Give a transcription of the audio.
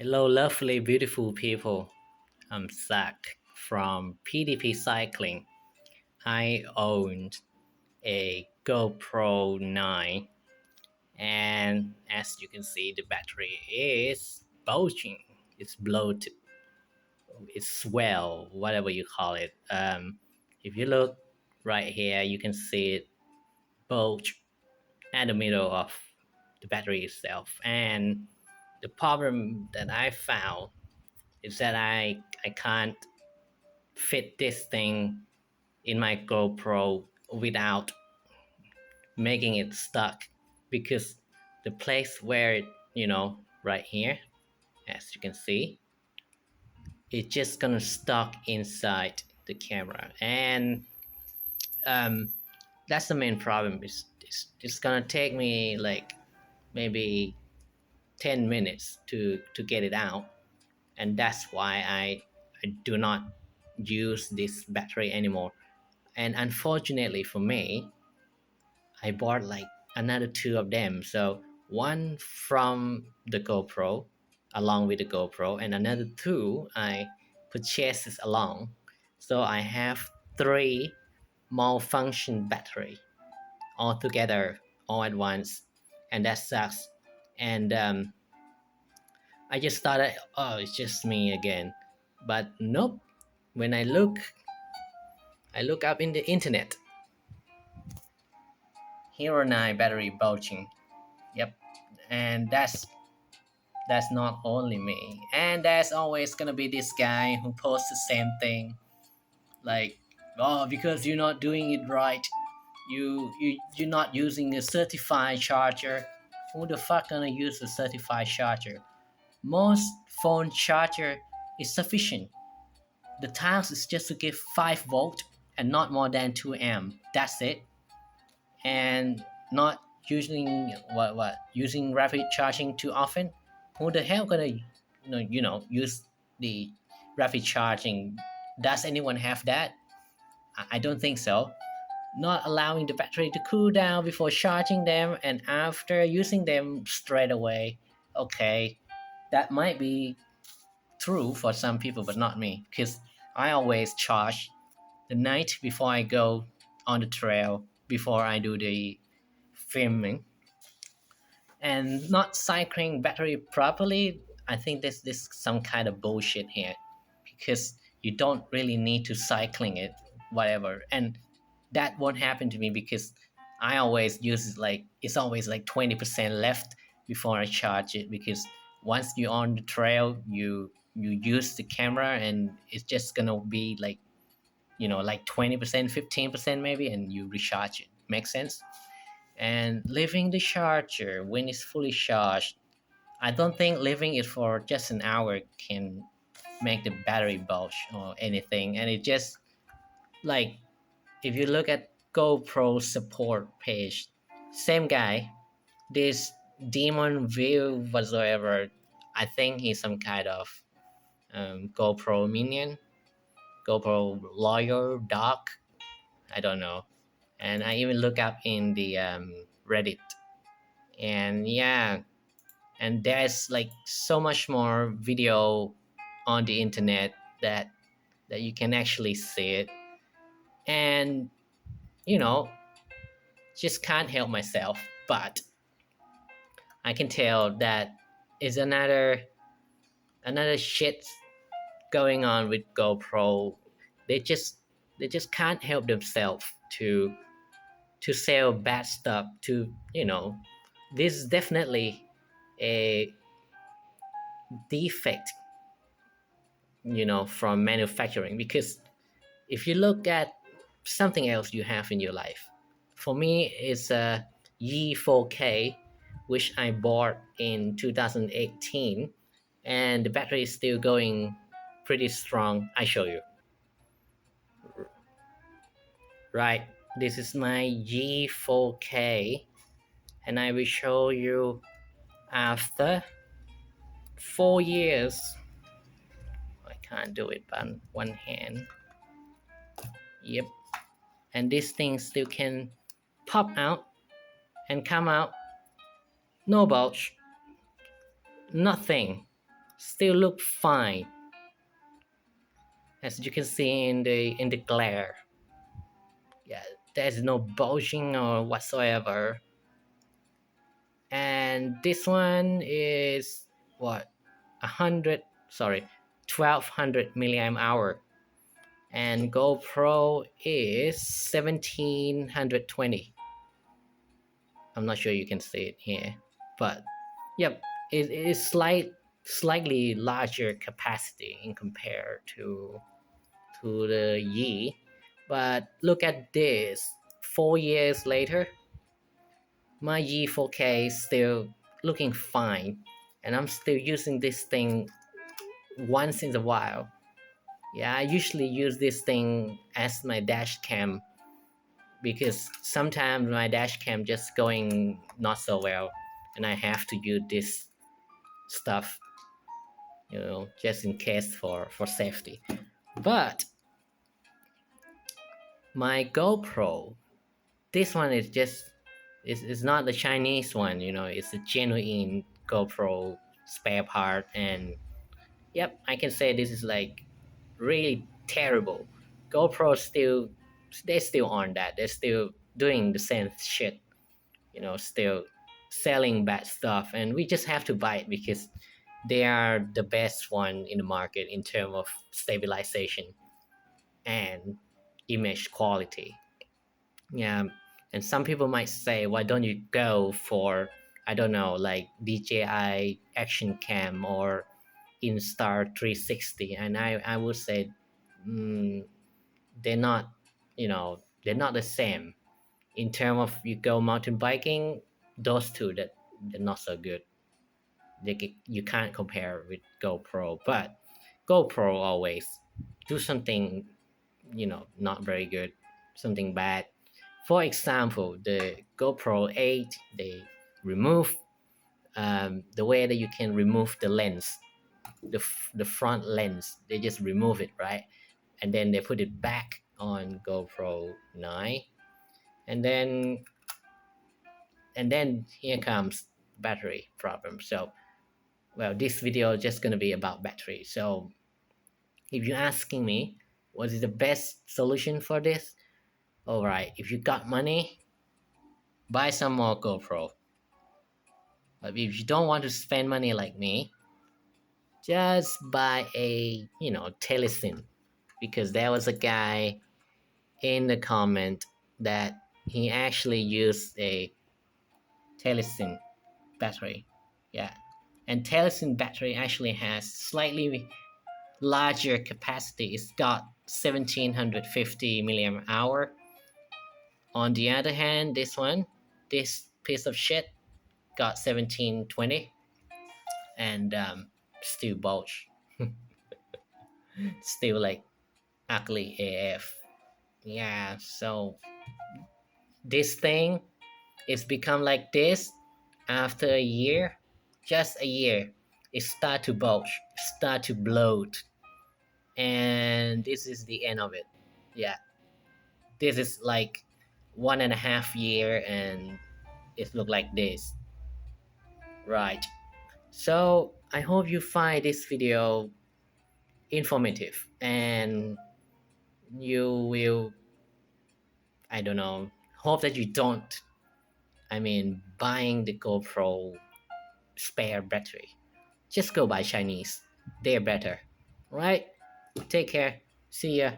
Hello, lovely, beautiful people. I'm Zach from PDP Cycling. I owned a GoPro 9, and as you can see, the battery is bulging. It's bloated. It's swell, whatever you call it. If you look right here, you can see it bulge at the middle of the battery itself. And the problem that I found is that I can't fit this thing in my GoPro without making it stuck, because the place where right here, as you can see, it's just gonna stuck inside the camera. And um, that's the main problem. It's gonna take me like maybe 10 minutes to get it out. And that's why I do not use this battery anymore. And unfortunately for me, I bought like another two of them. So one from the GoPro, along with the GoPro, and another two I purchased it along. So I have three malfunction battery all together all at once, and that sucks. And I just thought, oh, it's just me again, but nope. When I look up in the internet, Hero 9 battery bulging. Yep, and that's not only me. And there's always gonna be this guy who posts the same thing, like, oh, because you're not doing it right, you're not using a certified charger. Who the fuck gonna use a certified charger? Most phone charger is sufficient. The task is just to give 5 volt and not more than 2 amp. That's it. And not using what using rapid charging too often. Who the hell gonna use the rapid charging? Does anyone have that? I don't think so. Not allowing the battery to cool down before charging them and after using them straight away. Okay, that might be true for some people, but not me, because I always charge the night before I go on the trail, before I do the filming. And not cycling battery properly, I think this some kind of bullshit here, because you don't really need to cycling it, whatever. And that won't happen to me because I always use it, like it's always like 20% left before I charge it, because once you're on the trail, you use the camera and it's just gonna be like, like 20%, 15% maybe, and you recharge it. Makes sense? And leaving the charger when it's fully charged, I don't think leaving it for just an hour can make the battery bulge or anything. And it just, like, if you look at GoPro support page, same guy, this demon view whatsoever, I think he's some kind of GoPro minion, GoPro lawyer doc, I don't know. And I even look up in the Reddit, and yeah, and there's like so much more video on the internet that you can actually see it. And you know just can't help myself, but I can tell that is another shit going on with GoPro. They just can't help themselves to sell bad stuff. This is definitely a defect, from manufacturing. Because if you look at something else you have in your life, for me it's a Yi 4K, which I bought in 2018, and the battery is still going pretty strong. I show you, right? This is my Yi 4K, and I will show you after 4 years. I can't do it by one hand. Yep. And this thing still can pop out and come out, no bulge, nothing. still look fine, as you can see in the glare. Yeah, there's no bulging or whatsoever. And this one is what, 100, sorry, 1200 milliamp hour, and GoPro is 1720. I'm not sure you can see it here, but yep, it is slightly larger capacity in compared to the Yi. But look at this, 4 years later, my Yi 4K is still looking fine, and I'm still using this thing once in a while. Yeah, I usually use this thing as my dash cam because sometimes my dash cam just going not so well, and I have to use this stuff, just in case for safety. But my GoPro, this one is just it's not the Chinese one, it's a genuine GoPro spare part. And yep, I can say this is like really terrible. GoPro still, they're still on that. They're still doing the same shit, still selling bad stuff, and we just have to buy it because they are the best one in the market in terms of stabilization and image quality. Yeah, and some people might say, why don't you go for, I don't know, like DJI Action Cam or Instar 360? And I would say, mm, they're not, they're not the same. In terms of you go mountain biking, those two, that they're not so good. You can't compare with GoPro, but GoPro always do something, not very good, something bad. For example, the GoPro 8, they remove the way that you can remove the lens, the front lens. They just remove it, right? And then they put it back on GoPro 9, and then here comes battery problem. So, well, this video is just gonna be about battery. So if you're asking me what is the best solution for this, all right, if you got money, buy some more GoPro. But if you don't want to spend money like me, just buy a, telesin, because there was a guy in the comment that he actually used a telesin battery. Yeah, and telesin battery actually has slightly larger capacity. It's got 1750 milliamp hour. On the other hand, this piece of shit, got 1720, and still bulge, still like ugly AF. Yeah, so this thing is become like this after a year, just a year. It start to bulge, start to bloat, and this is the end of it. Yeah, this is like 1.5 year, and it look like this, right? So I hope you find this video informative, and you will, I don't know, hope that you don't, buying the GoPro spare battery. Just go buy Chinese. They're better. Right? Take care. See ya.